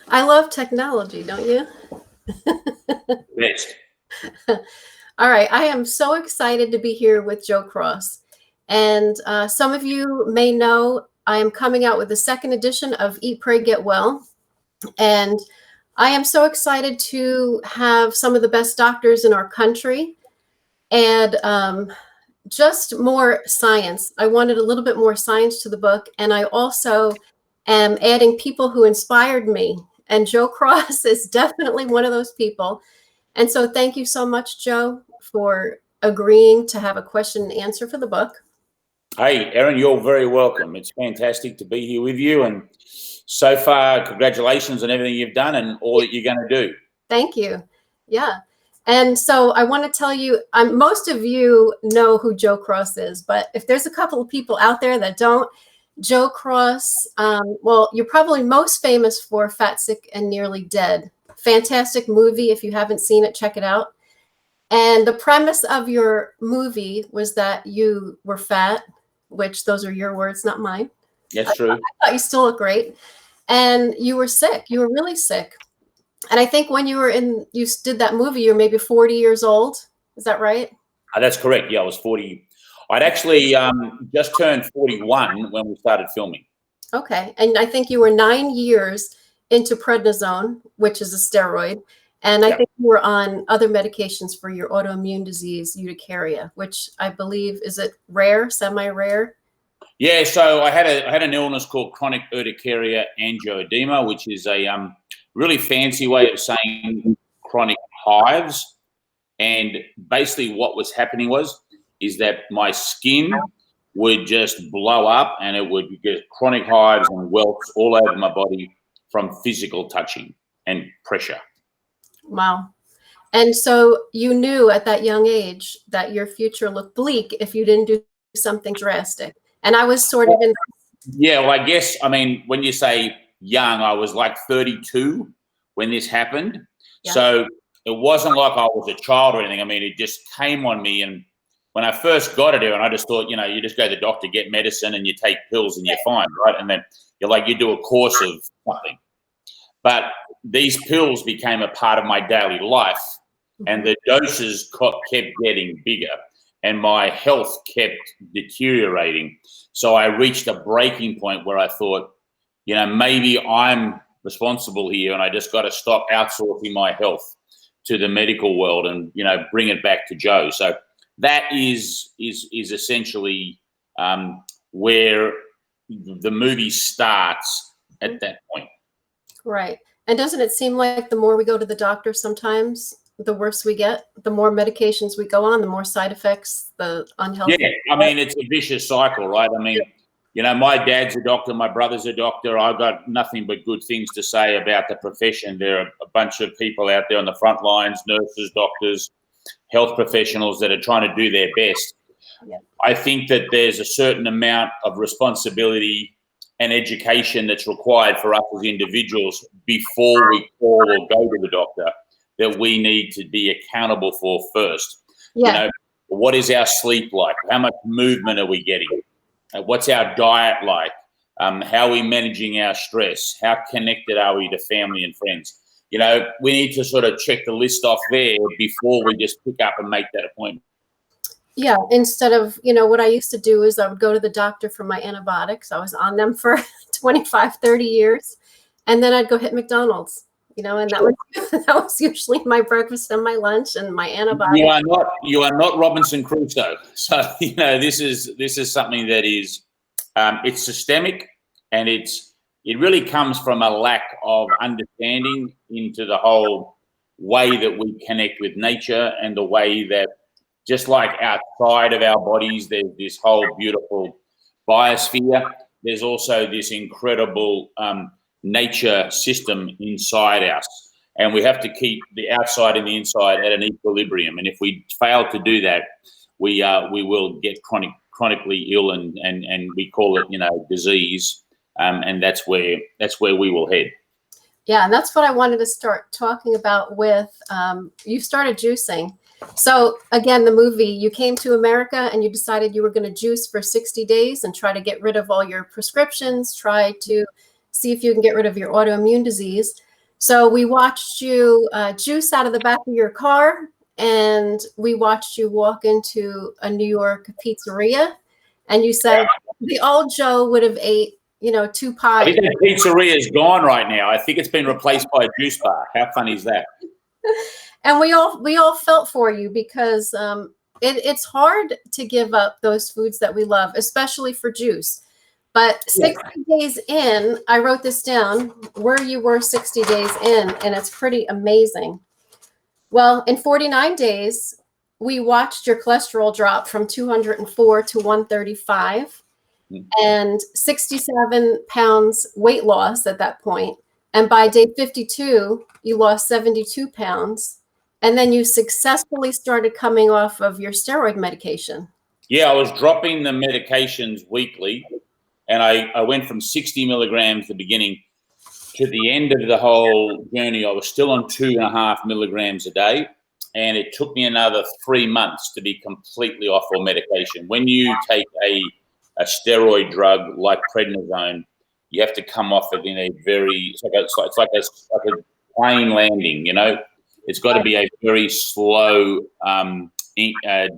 I love technology, don't you? Best. All right, I am so excited to be here with Joe Cross. And some of you may know I am coming out with the second edition of Eat, Pray, Get Well. And I am so excited to have some of the best doctors in our country and just more science. I wanted a little bit more science to the book. And I also am adding people who inspired me. And Joe Cross is definitely one of those people. And so thank you so much, Joe, for agreeing to have a question and answer for the book. Hey, Erin, you're very welcome. It's fantastic to be here with you. And so far, congratulations on everything you've done and all that you're going to do. Thank you. Yeah. And so I want to tell you, most of you know who Joe Cross is, but if there's a couple of people out there that don't, Joe Cross, well, you're probably most famous for Fat, Sick, and Nearly Dead. Fantastic movie. If you haven't seen it, check it out. And the premise of your movie was that you were fat, which those are your words, not mine. That's true. I thought you still look great. And you were sick. You were really sick. And I think when you did that movie, you were maybe 40 years old. Is that right? That's correct. Yeah, I was 40. I'd actually just turned 41 when we started filming. Okay. And I think you were 9 years into prednisone, which is a steroid. And I think you were on other medications for your autoimmune disease, urticaria, which I believe, is it rare, semi-rare? Yeah, so I had an illness called chronic urticaria angioedema, which is a really fancy way of saying chronic hives. And basically what was happening is that my skin would just blow up and it would get chronic hives and welts all over my body from physical touching and pressure. Wow. And so you knew at that young age that your future looked bleak if you didn't do something drastic. And I was sort of in. Yeah, well, I guess, I mean, when you say young, I was like 32 when this happened. Yeah. So it wasn't like I was a child or anything. I mean, it just came on me. And when I first got it, and I just thought, you just go to the doctor, get medicine, and you take pills and you're fine, right? And then you do a course of something. But these pills became a part of my daily life, and the doses kept getting bigger, and my health kept deteriorating. So I reached a breaking point where I thought, maybe I'm responsible here, and I just got to stop outsourcing my health to the medical world and, bring it back to Joe. So that is essentially where the movie starts at that point. Right. And doesn't it seem like the more we go to the doctor sometimes, the worse we get, the more medications we go on, the more side effects, the unhealthy. Yeah, I mean, it's a vicious cycle, right? I mean, my dad's a doctor, my brother's a doctor. I've got nothing but good things to say about the profession. There are a bunch of people out there on the front lines, nurses, doctors, health professionals that are trying to do their best. Yeah. I think that there's a certain amount of responsibility and education that's required for us as individuals before we call or go to the doctor that we need to be accountable for first. Yeah. What is our sleep like? How much movement are we getting? What's our diet like? How are we managing our stress? How connected are we to family and friends? We need to sort of check the list off there before we just pick up and make that appointment. Yeah, instead of, what I used to do is I would go to the doctor for my antibiotics. I was on them for 25, 30 years. And then I'd go hit McDonald's, and that was usually my breakfast and my lunch and my antibiotics. You are not Robinson Crusoe. So, this is something that is, it's systemic, and it really comes from a lack of understanding into the whole way that we connect with nature and the way that, just like outside of our bodies, there's this whole beautiful biosphere. There's also this incredible nature system inside us. And we have to keep the outside and the inside at an equilibrium. And if we fail to do that, we will get chronically ill, and we call it, disease. And that's where we will head. Yeah, and that's what I wanted to start talking about with, you started juicing. So again, the movie, you came to America and you decided you were going to juice for 60 days and try to get rid of all your prescriptions, try to see if you can get rid of your autoimmune disease. So we watched you juice out of the back of your car, and we watched you walk into a New York pizzeria, and you said the old Joe would have ate, 2 pies. I think the pizzeria is gone right now. I think it's been replaced by a juice bar. How funny is that? And we all felt for you, because it's hard to give up those foods that we love, especially for juice. But 60 days in, I wrote this down, where you were 60 days in, and it's pretty amazing. Well, in 49 days, we watched your cholesterol drop from 204 to 135, and 67 pounds weight loss at that point. And by day 52, you lost 72 pounds. And then you successfully started coming off of your steroid medication. Yeah, I was dropping the medications weekly, and I went from 60 milligrams at the beginning to the end of the whole journey. I was still on 2.5 milligrams a day, and it took me another 3 months to be completely off all medication. When you take a steroid drug like prednisone, you have to come off it in a very, it's like a plane landing, It's got to be a very slow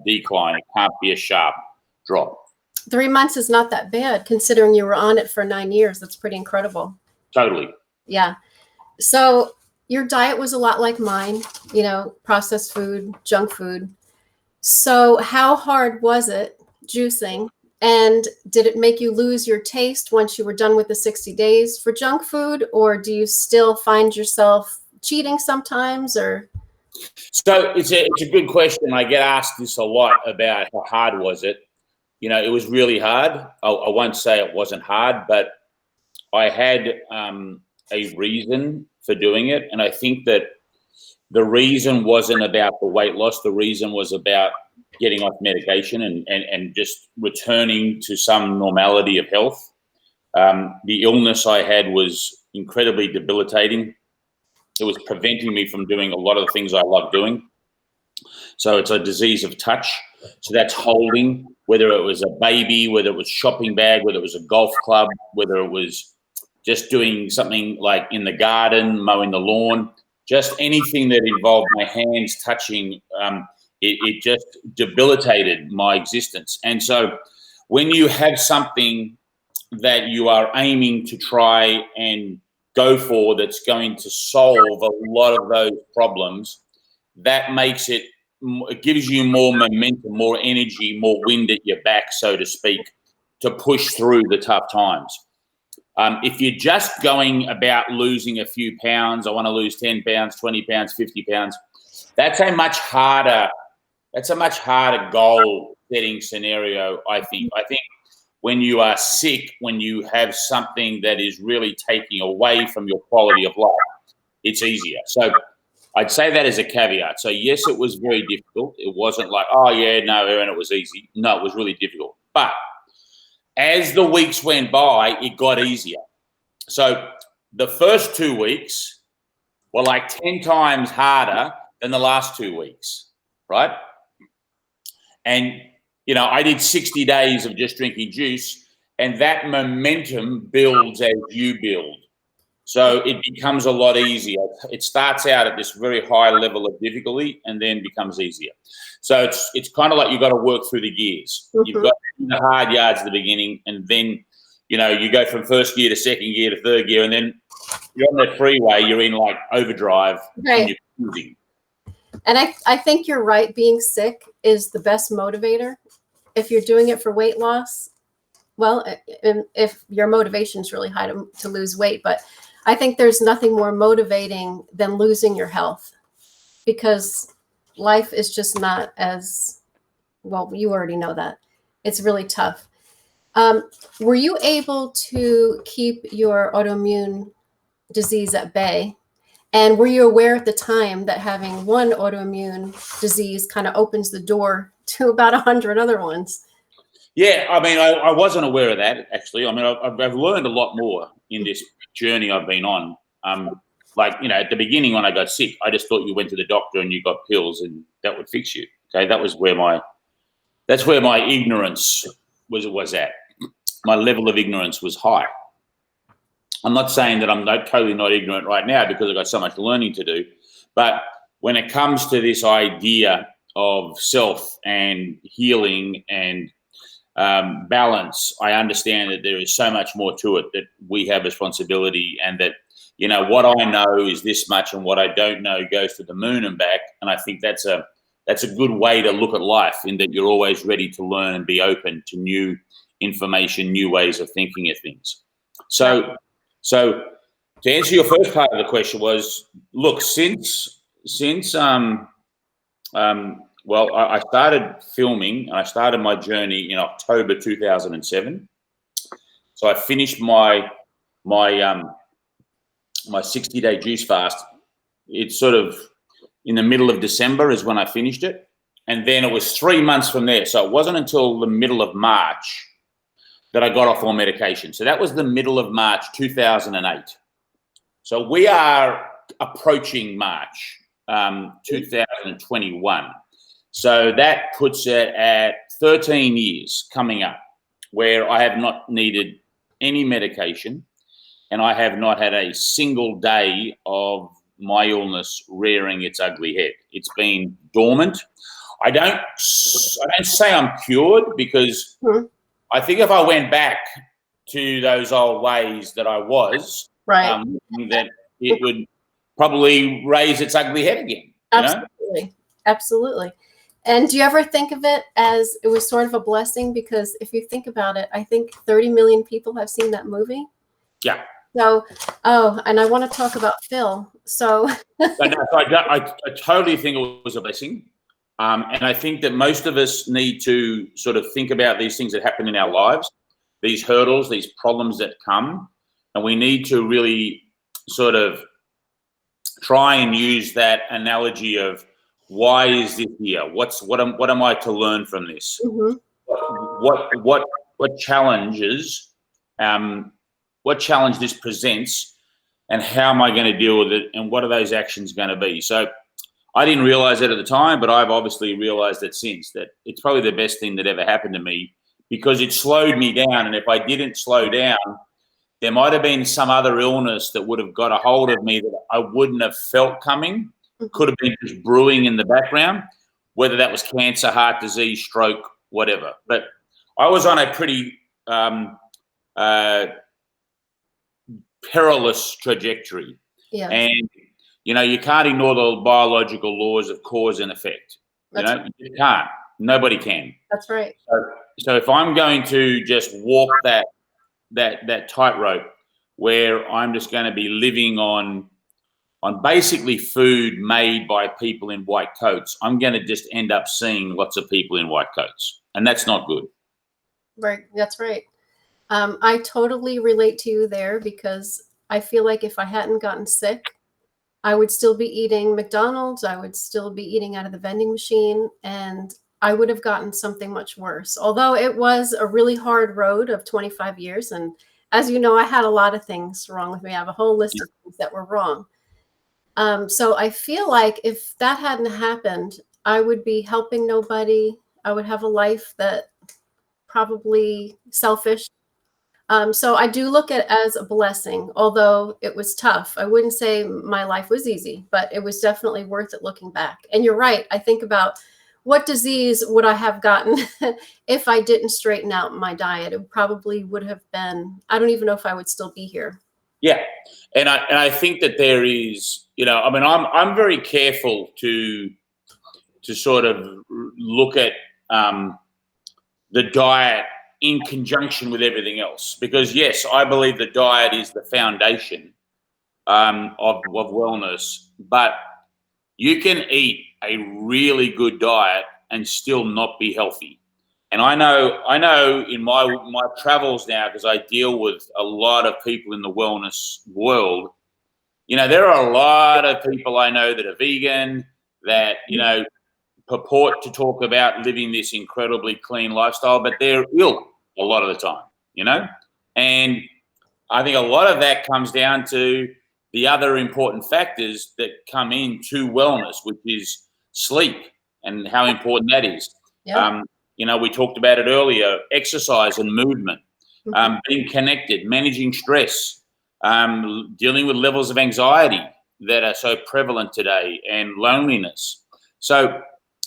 decline. It can't be a sharp drop. 3 months is not that bad, considering you were on it for 9 years. That's pretty incredible. Totally. Yeah. So your diet was a lot like mine, processed food, junk food. So how hard was it juicing? And did it make you lose your taste once you were done with the 60 days for junk food? Or do you still find yourself cheating sometimes? Or So it's a good question. I get asked this a lot about how hard was it. It was really hard. I won't say it wasn't hard, but I had a reason for doing it. And I think that the reason wasn't about the weight loss. The reason was about getting off medication and just returning to some normality of health. The illness I had was incredibly debilitating. It was preventing me from doing a lot of the things I love doing. So it's a disease of touch. So that's holding, whether it was a baby, whether it was shopping bag, whether it was a golf club, whether it was just doing something like in the garden, mowing the lawn, just anything that involved my hands touching, it just debilitated my existence. And so when you have something that you are aiming to try and go for that's going to solve a lot of those problems, that makes it gives you more momentum, more energy, more wind at your back, so to speak, to push through the tough times. If you're just going about losing a few pounds, I want to lose 10 pounds, 20 pounds, 50 pounds, that's a much harder goal setting scenario, I think. I think when you are sick, when you have something that is really taking away from your quality of life, it's easier. So I'd say that as a caveat. So yes, it was very difficult. It wasn't like, oh yeah, no, Aaron, it was easy. No, it was really difficult. But as the weeks went by, it got easier. So the first 2 weeks were like 10 times harder than the last 2 weeks, right? And, I did 60 days of just drinking juice, and that momentum builds as you build. So it becomes a lot easier. It starts out at this very high level of difficulty and then becomes easier. So it's kind of like you've got to work through the gears. Mm-hmm. You've got the hard yards at the beginning, and then, you go from first gear to second gear to third gear, and then you're on the freeway, you're in like overdrive, right, and you're cruising. And I think you're right. Being sick is the best motivator. If you're doing it for weight loss, well, if your motivation is really high to lose weight, but I think there's nothing more motivating than losing your health, because life is just not as, well, you already know that. It's really tough. Were you able to keep your autoimmune disease at bay? And were you aware at the time that having one autoimmune disease kind of opens the door to about 100 other ones? Yeah, I mean, I wasn't aware of that, actually. I mean, I've learned a lot more in this journey I've been on. At the beginning when I got sick, I just thought you went to the doctor and you got pills and that would fix you. Okay, that's where my ignorance was at. My level of ignorance was high. I'm not saying that I'm totally not ignorant right now because I've got so much learning to do. But when it comes to this idea of self and healing and balance, I understand that there is so much more to it, that we have responsibility, and that, you know, what I know is this much and what I don't know goes to the moon and back. And I think that's a good way to look at life, in that you're always ready to learn and be open to new information, new ways of thinking of things. So to answer your first part of the question was, look, since I started filming, and I started my journey in October 2007. So I finished my 60-day juice fast. It's sort of in the middle of December is when I finished it. And then it was 3 months from there. So it wasn't until the middle of March that I got off all medication. So that was the middle of March 2008. So we are approaching March 2021. So that puts it at 13 years coming up where I have not needed any medication, and I have not had a single day of my illness rearing its ugly head. It's been dormant. I don't say I'm cured, because I think if I went back to those old ways that I was, right, that it would probably raise its ugly head again. Absolutely. Absolutely. And do you ever think of it as it was sort of a blessing? Because if you think about it, I think 30 million people have seen that movie. Yeah. So, and I want to talk about Phil. So, I totally think it was a blessing. And I think that most of us need to sort of think about these things that happen in our lives, these hurdles, these problems that come, and we need to really sort of try and use that analogy of, why is this here? What am I to learn from this? Mm-hmm. What challenges this presents, and how am I going to deal with it, and what are those actions going to be? So I didn't realize it at the time, but I've obviously realized it since, that it's probably the best thing that ever happened to me, because it slowed me down. And if I didn't slow down, there might have been some other illness that would have got a hold of me that I wouldn't have felt coming. Could have been just brewing in the background, whether that was cancer, heart disease, stroke, whatever. But I was on a pretty perilous trajectory. Yeah. And, you know, you can't ignore the biological laws of cause and effect. You can't. Nobody can. That's right. So if I'm going to just walk that tightrope where I'm just going to be living on basically food made by people in white coats, I'm going to just end up seeing lots of people in white coats, and that's not good. Right. That's right. I totally relate to you there, because I feel like if I hadn't gotten sick, I would still be eating McDonald's. I would still be eating out of the vending machine, and I would have gotten something much worse. Although it was a really hard road of 25 years. And as you know, I had a lot of things wrong with me. I have a whole list of things that were wrong. So I feel like if that hadn't happened, I would be helping nobody. I would have a life that probably selfish. So I do look at it as a blessing, although it was tough. I wouldn't say my life was easy, but it was definitely worth it looking back. And you're right. I think about, what disease would I have gotten if I didn't straighten out my diet? It probably would have been, I don't even know if I would still be here. Yeah. And I think that there is, I mean, I'm very careful to sort of look at the diet in conjunction with everything else, because yes, I believe the diet is the foundation of wellness, but you can eat a really good diet and still not be healthy. And I know in my travels now, because I deal with a lot of people in the wellness world, there are a lot of people I know that are vegan, that, purport to talk about living this incredibly clean lifestyle, but they're ill a lot of the time, And I think a lot of that comes down to the other important factors that come into wellness, which is sleep and how -- that is. Yeah. We talked about it earlier, exercise and movement, being connected, managing stress, dealing with levels of anxiety that are so prevalent today, and loneliness. So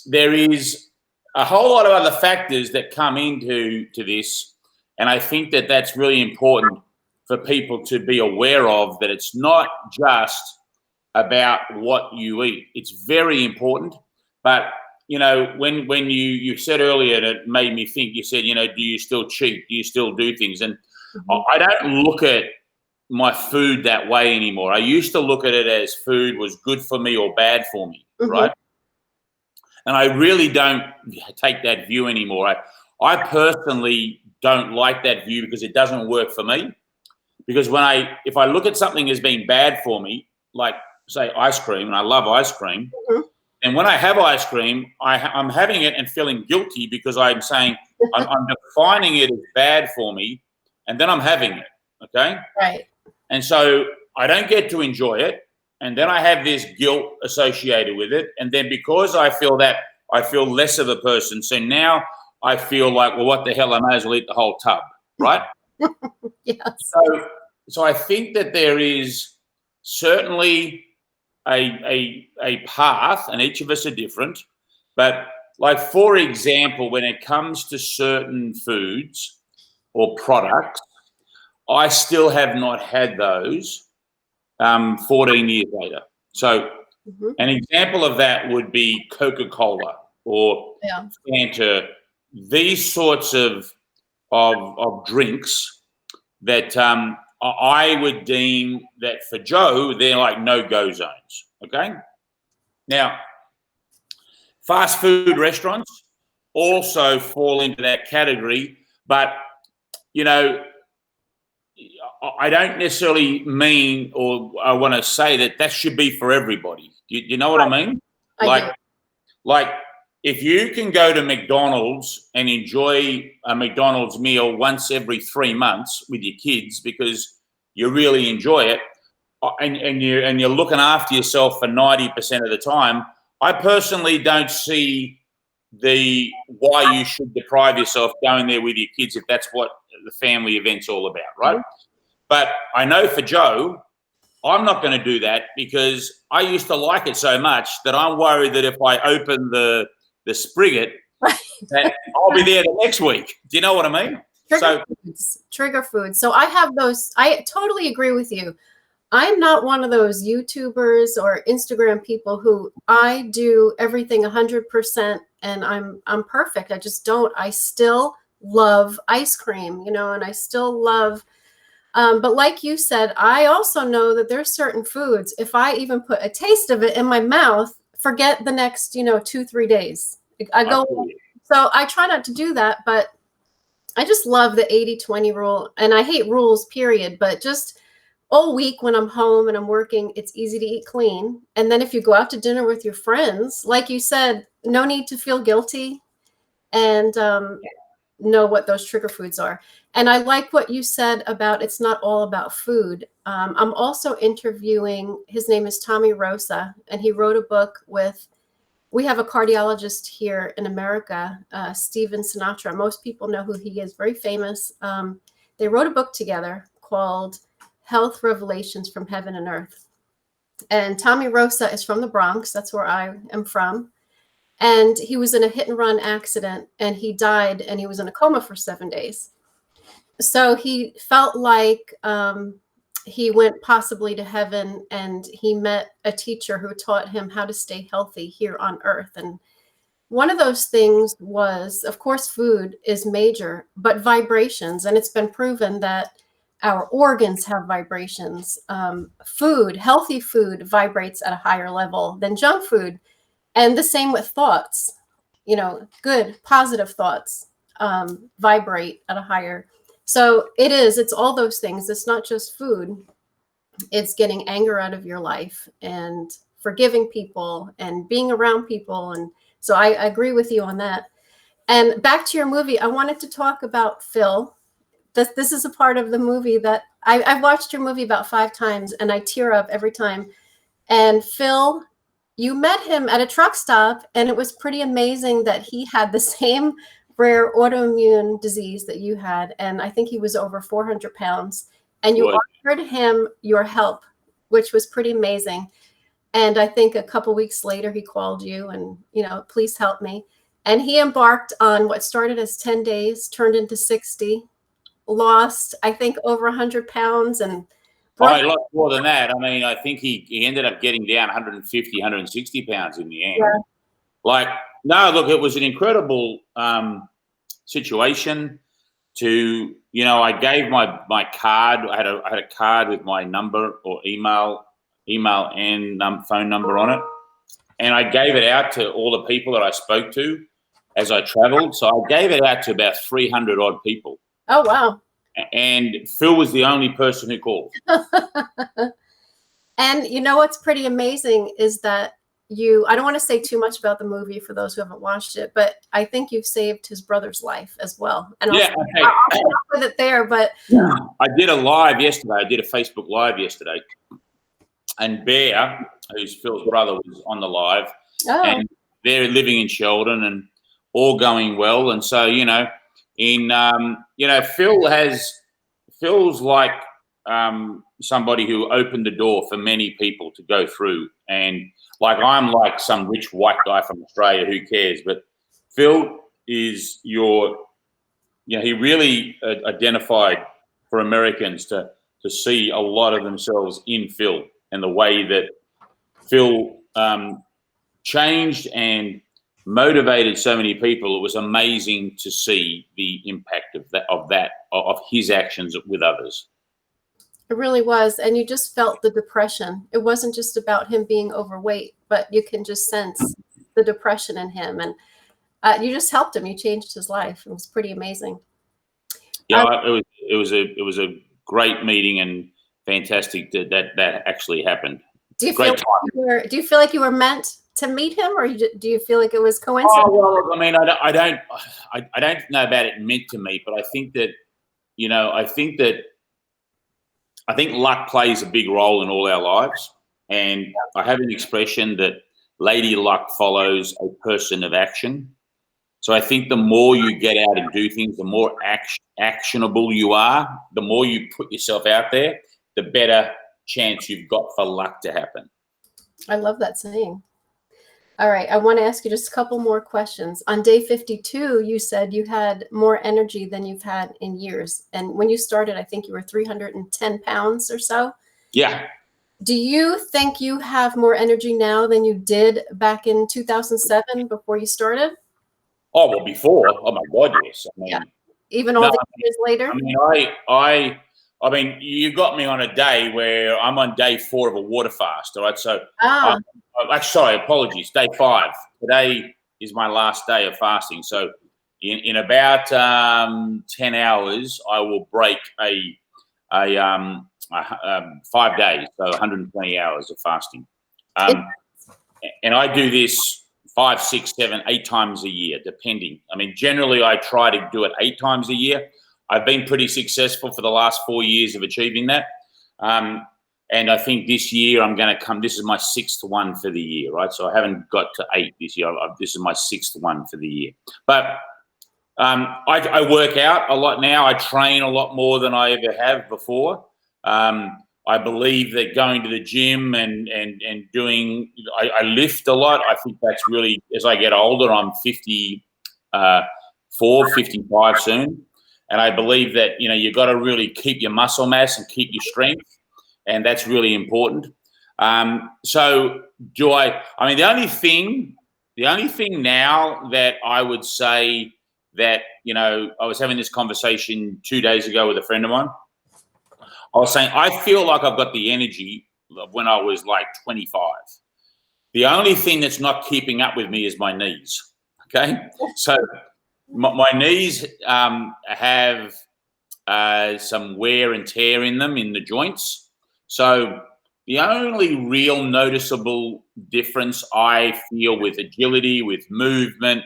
there is a whole lot of other factors that come into this, and I think that that's really important for people to be aware of, that it's not just about what you eat. It's very important, but you know, when you said earlier, and it made me think, you said, you know, do you still cheat? Do you still do things? And I don't look at my food that way anymore. I used to look at it as food was good for me or bad for me, right? And I really don't take that view anymore. I personally don't like that view because it doesn't work for me. Because if I look at something as being bad for me, like say ice cream, and I love ice cream, and when I have ice cream, I'm having it and feeling guilty because I'm saying I'm defining it as bad for me, and then I'm having it, okay? Right. And so I don't get to enjoy it, and then I have this guilt associated with it, and then because I feel that, I feel less of a person. So now I feel like, well, what the hell? I may as well eat the whole tub, right? Yes. So I think that there is certainly a path, and each of us are different. But like, for example, when it comes to certain foods or products, I still have not had those 14 years later. So an example of that would be Coca-Cola or Fanta, these sorts of drinks that I would deem that for Joe, they're like no-go zones, okay? Now, fast food restaurants also fall into that category, but, you know, I don't necessarily mean, or I want to say that should be for everybody. You know what I mean? Like if you can go to McDonald's and enjoy a McDonald's meal once every 3 months with your kids because you really enjoy it, and you're looking after yourself for 90% of the time, I personally don't see why you should deprive yourself going there with your kids if that's what the family event's all about, right? But I know for Joe, I'm not going to do that because I used to like it so much that I'm worried that if I open the spigot, that I'll be there the next week. Do you know what I mean? Trigger foods. So I have those. I totally agree with you. I'm not one of those YouTubers or Instagram people who I do everything 100% and I'm perfect. I just don't. I still love ice cream, you know, and I still love. But like you said, I also know that there's certain foods, if I even put a taste of it in my mouth, forget the next, 2-3 days. So I try not to do that, but I just love the 80-20 rule. And I hate rules, period. But just all week when I'm home and I'm working, it's easy to eat clean. And then if you go out to dinner with your friends, like you said, no need to feel guilty and know what those trigger foods are. And I like what you said about it's not all about food. I'm also interviewing, his name is Tommy Rosa, and he wrote a book we have a cardiologist here in America, Steven Sinatra. Most people know who he is, very famous. They wrote a book together called Health Revelations from Heaven and Earth. And Tommy Rosa is from the Bronx. That's where I am from. And he was in a hit and run accident and he died and he was in a coma for 7 days. So he felt like he went possibly to heaven and he met a teacher who taught him how to stay healthy here on earth. And one of those things was, of course, food is major, but vibrations. And it's been proven that our organs have vibrations. Food, healthy food vibrates at a higher level than junk food. And the same with thoughts, good, positive thoughts vibrate at a higher. So it's all those things. It's not just food. It's getting anger out of your life and forgiving people and being around people. And so I agree with you on that. And back to your movie, I wanted to talk about Phil. This is a part of the movie that I've watched your movie about 5 times and I tear up every time. And Phil, you met him at a truck stop, and it was pretty amazing that he had the same rare autoimmune disease that you had. And I think he was over 400 pounds. and you offered him your help, which was pretty amazing. And I think a couple weeks later, he called you and, please help me. And he embarked on what started as 10 days, turned into 60, lost, I think, over 100 pounds. And I lost more than that. I mean, I think he ended up getting down 150, 160 pounds in the end. Yeah. It was an incredible situation. I gave my card. I had a card with my number or email and phone number on it, and I gave it out to all the people that I spoke to as I traveled. So I gave it out to about 300 odd people. Oh wow! And Phil was the only person who called. And what's pretty amazing is that I don't want to say too much about the movie for those who haven't watched it, but I think you've saved his brother's life as well. And I'll stop with it there, but I did a live yesterday. I did a Facebook Live yesterday. And Bear, who's Phil's brother, was on the live. Oh. And they're living in Sheldon and all going well. And so, Phil's like somebody who opened the door for many people to go through. And I'm like some rich white guy from Australia, who cares? But Phil is he really identified for Americans to see a lot of themselves in Phil, and the way that Phil changed and motivated so many people. It was amazing to see the impact of his actions with others. It really was. And you just felt the depression. It wasn't just about him being overweight, but you can just sense the depression in him. And you just helped him. You changed his life. It was pretty amazing. Yeah, it was a great meeting, and fantastic that actually happened. Do you feel like you were meant to meet him, or do you feel like it was coincidence? Oh, well, I mean, I don't know about it meant to meet, but I think that, I think luck plays a big role in all our lives. And I have an expression that lady luck follows a person of action. So I think the more you get out and do things, the more actionable you are, the more you put yourself out there, the better chance you've got for luck to happen. I love that saying. All right, I want to ask you just a couple more questions. On day 52, you said you had more energy than you've had in years. And when you started, I think you were 310 pounds or so. Yeah. Do you think you have more energy now than you did back in 2007 before you started? Oh, well, before. Oh, my God, yes. I mean, even all these years later? I mean, you got me on a day where I'm on day 4 of a water fast, all right? So, sorry, apologies, day 5. Today is my last day of fasting. So, in about 10 hours, I will break a 5 days, so 120 hours of fasting. And I do this 5, 6, 7, 8 times a year, depending. I mean, generally, I try to do it 8 times a year. I've been pretty successful for the last 4 years of achieving that. And I think this year I'm going to come, this is my 6th one for the year, right? So I haven't got to 8 this year. This is my 6th one for the year. But I work out a lot now. I train a lot more than I ever have before. I believe that going to the gym and doing, I lift a lot. I think that's really, as I get older, I'm 54, 55 soon. And I believe that, you've got to really keep your muscle mass and keep your strength. And that's really important. So the only thing now that I would say that, I was having this conversation 2 days ago with a friend of mine. I was saying, I feel like I've got the energy of when I was like 25. The only thing that's not keeping up with me is my knees. Okay. So my knees have some wear and tear in them, in the joints. So the only real noticeable difference I feel with agility, with movement,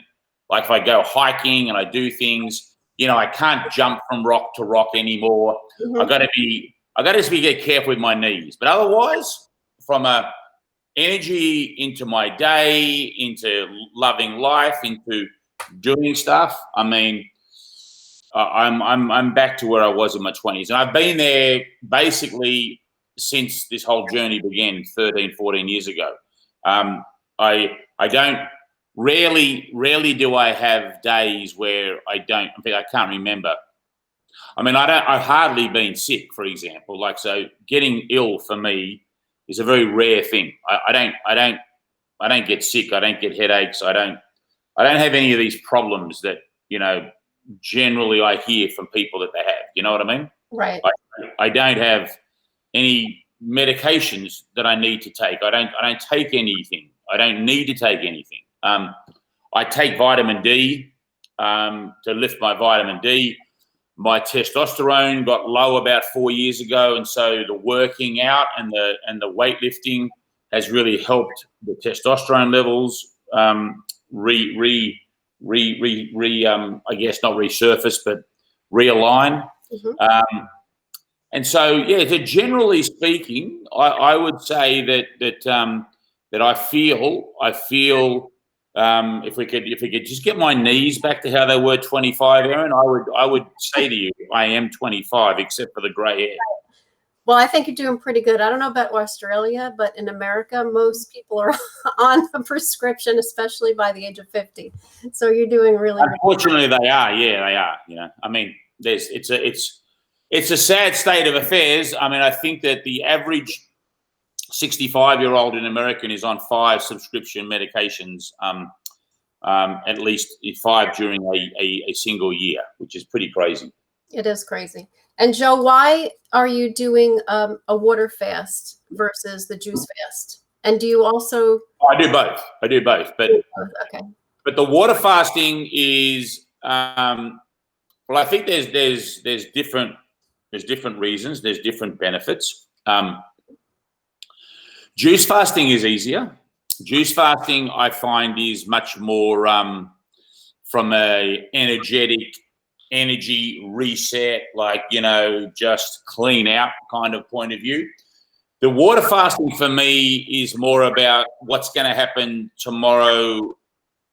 like if I go hiking and I do things, I can't jump from rock to rock anymore. Mm-hmm. I got to get careful with my knees. But otherwise, from a energy into my day, into loving life, into doing stuff, I mean, I'm back to where I was in my 20s, and I've been there basically since this whole journey began 13, 14 years ago. I don't rarely do I have days where I don't. In fact, I can't remember. I mean, I've hardly been sick, for example. Like, so getting ill for me is a very rare thing. I don't get sick. I don't get headaches. I don't have any of these problems that, generally I hear from people that they have. You know what I mean? Right. I don't have any medications that I need to take. I don't take anything. I don't need to take anything. I take vitamin D to lift my vitamin D. My testosterone got low about 4 years ago, and so the working out and the weightlifting has really helped the testosterone levels I guess not resurface, but realign. Mm-hmm. And so, yeah, so generally speaking, I would say that I feel if we could just get my knees back to how they were 25, Erin, I would say to you, I am 25, except for the grey hair. Well, I think you're doing pretty good. I don't know about Australia, but in America, most people are on a prescription, especially by the age of 50. So you're doing really good. Unfortunately, they are. Yeah, they are. I mean, it's a sad state of affairs. I mean, I think that the average 65-year-old in America is on 5 subscription medications, at least 5 during a single year, which is pretty crazy. It is crazy. And Joe, why are you doing a water fast versus the juice fast? And do you also? I do both. But okay. But the water fasting is well, I think there's different reasons. There's different benefits. Juice fasting is easier. Juice fasting, I find, is much more from a energy reset, like, just clean out kind of point of view. The water fasting for me is more about what's going to happen tomorrow,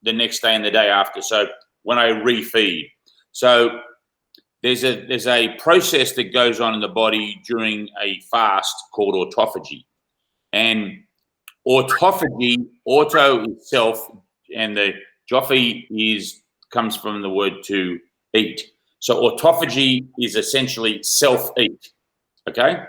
the next day, and the day after. So when I refeed, so there's a process that goes on in the body during a fast called autophagy. And autophagy, auto itself, and the jophy comes from the word to eat. So autophagy is essentially self-eat, okay?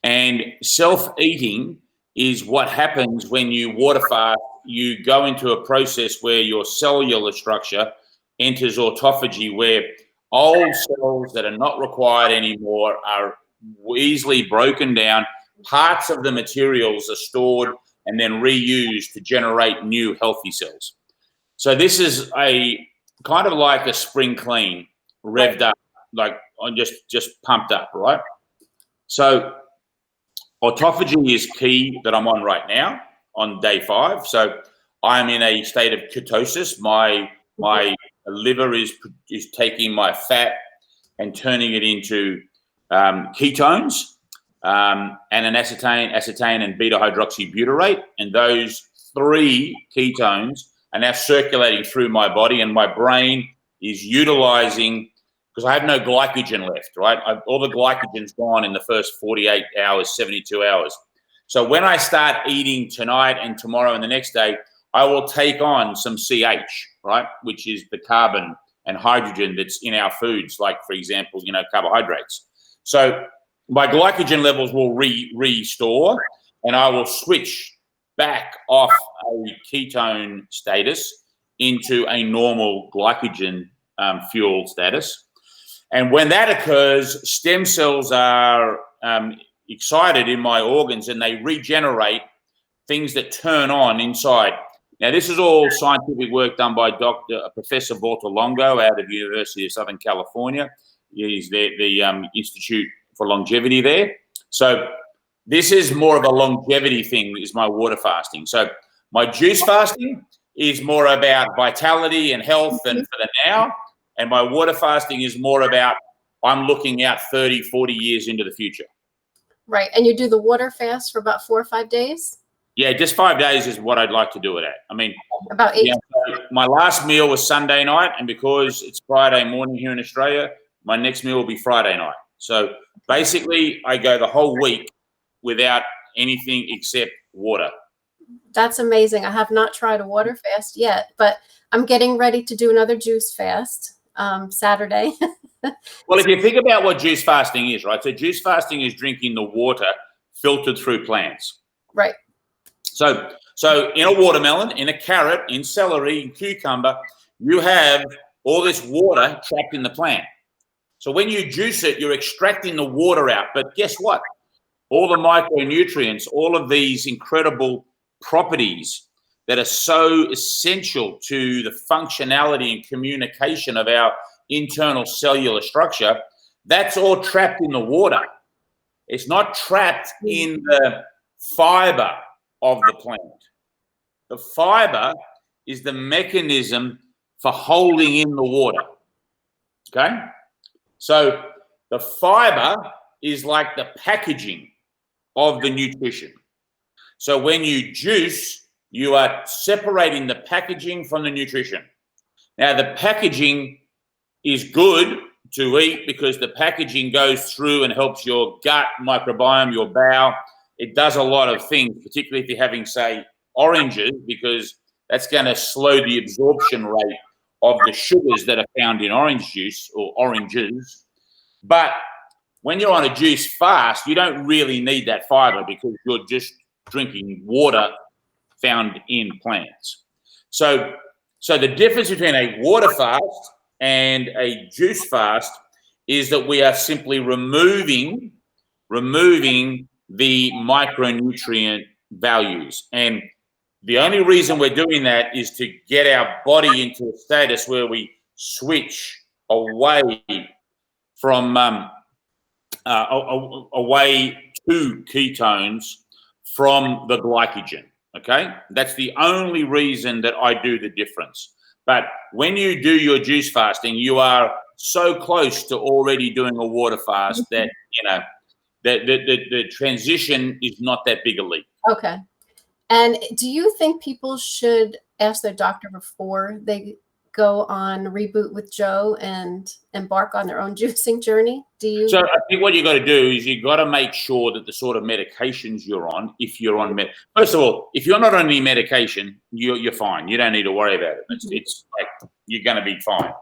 And self-eating is what happens when you water fast. You go into a process where your cellular structure enters autophagy, where old cells that are not required anymore are easily broken down. Parts of the materials are stored and then reused to generate new healthy cells. So this is a kind of like a spring clean, revved up, like just pumped up, right? So autophagy is key that I'm on right now on day 5. So I'm in a state of ketosis. My liver is taking my fat and turning it into ketones. And an aspartame and beta hydroxybutyrate, and those 3 ketones are now circulating through my body, and my brain is utilizing, because I have no glycogen left, right? All the glycogen's gone in the first 48 hours, 72 hours. So when I start eating tonight and tomorrow and the next day, I will take on some CH, right, which is the carbon and hydrogen that's in our foods, like, for example, carbohydrates. So my glycogen levels will restore, and I will switch back off a ketone status into a normal glycogen fuel status. And when that occurs, stem cells are excited in my organs, and they regenerate things that turn on inside. Now, this is all scientific work done by Professor Bortolongo out of University of Southern California. He's the Institute for Longevity there. So this is more of a longevity thing, is my water fasting. So my juice fasting is more about vitality and health and for the now. And my water fasting is more about, I'm looking out 30, 40 years into the future. Right. And you do the water fast for about 4 or 5 days? Yeah, just 5 days is what I'd like to do it at. I mean, about 8. Yeah, my last meal was Sunday night, and because it's Friday morning here in Australia, my next meal will be Friday night. So basically, I go the whole week without anything except water. That's amazing. I have not tried a water fast yet, but I'm getting ready to do another juice fast Saturday. Well, if you think about what juice fasting is, right? So juice fasting is drinking the water filtered through plants. Right. So in a watermelon, in a carrot, in celery, in cucumber, you have all this water trapped in the plant. So when you juice it, you're extracting the water out. But guess what? All the micronutrients, all of these incredible properties that are so essential to the functionality and communication of our internal cellular structure, that's all trapped in the water. It's not trapped in the fiber of the plant. The fiber is the mechanism for holding in the water. Okay? So the fiber is like the packaging of the nutrition. So when you juice, you are separating the packaging from the nutrition. Now, the packaging is good to eat because the packaging goes through and helps your gut microbiome, your bowel. It does a lot of things, particularly if you're having, say, oranges, because that's going to slow the absorption rate of the sugars that are found in orange juice or oranges. But when you're on a juice fast, you don't really need that fiber because you're just drinking water found in plants. So the difference between a water fast and a juice fast is that we are simply removing the micronutrient values. And the only reason we're doing that is to get our body into a status where we switch away from away to ketones from the glycogen. Okay, that's the only reason that I do the difference. But when you do your juice fasting, you are so close to already doing a water fast that the transition is not that big a leap. Okay. And do you think people should ask their doctor before they go on Reboot with Joe and embark on their own juicing journey? Do you? So I think what you got to do is you got to make sure that the sort of medications you're on, if you're on first of all, if you're not on any medication, you're fine. You don't need to worry about it. It's like you're going to be fine.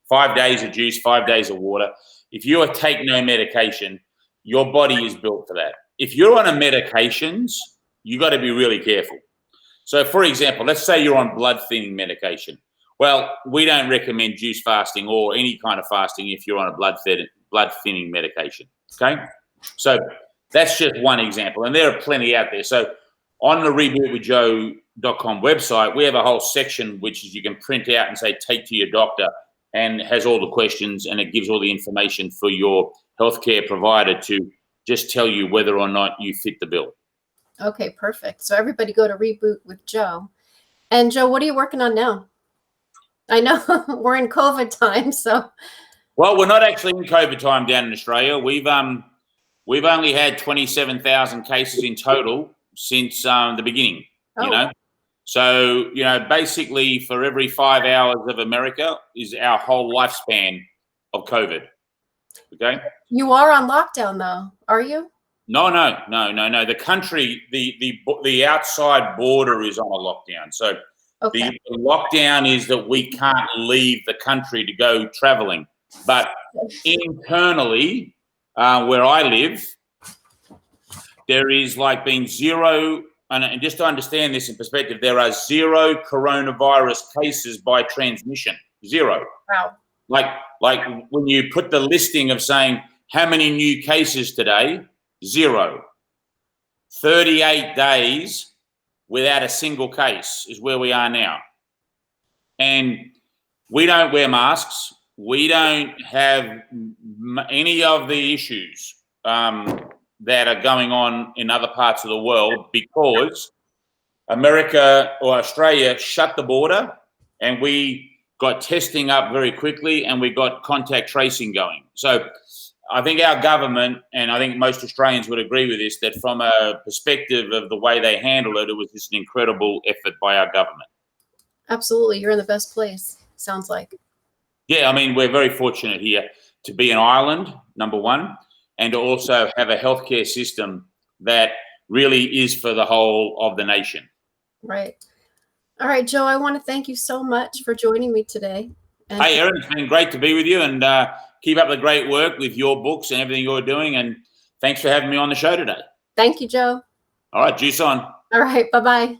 5 days of juice, 5 days of water. If you take no medication, your body is built for that. If you're on a medications, you got to be really careful. So, for example, let's say you're on blood thinning medication. Well, we don't recommend juice fasting or any kind of fasting if you're on a blood thinning medication. Okay, so that's just one example, and there are plenty out there. So, on the rebootwithjoe.com website, we have a whole section which is you can print out and say take to your doctor, and it has all the questions and it gives all the information for your healthcare provider to just tell you whether or not you fit the bill. Okay, perfect. So everybody go to Reboot with Joe. And Joe, what are you working on now? I know we're in COVID time, so. Well, we're not actually in COVID time down in Australia. We've only had 27,000 cases in total since the beginning. You know, so basically for every 5 hours of America is our whole lifespan of COVID. Okay. You are on lockdown though, are you? No. The country, the outside border is on a lockdown. So the lockdown is that we can't leave the country to go traveling. But internally, where I live, there is like been zero, and just to understand this in perspective, there are 0 coronavirus cases by transmission. 0. Wow. Like when you put the listing of saying how many new cases today, 0. 38 days without a single case is where we are now. And we don't wear masks. We don't have any of the issues that are going on in other parts of the world because America or Australia shut the border and we got testing up very quickly and we got contact tracing going. So I think our government, and I think most Australians would agree with this, that from a perspective of the way they handle it, it was just an incredible effort by our government. Absolutely. You're in the best place, sounds like. Yeah, I mean, we're very fortunate here to be an island, number one, and to also have a healthcare system that really is for the whole of the nation. Right. All right, Joe, I want to thank you so much for joining me today. And hey, Erin, it's been great to be with you, and keep up the great work with your books and everything you're doing. And thanks for having me on the show today. Thank you, Joe. All right, juice on. All right, bye-bye.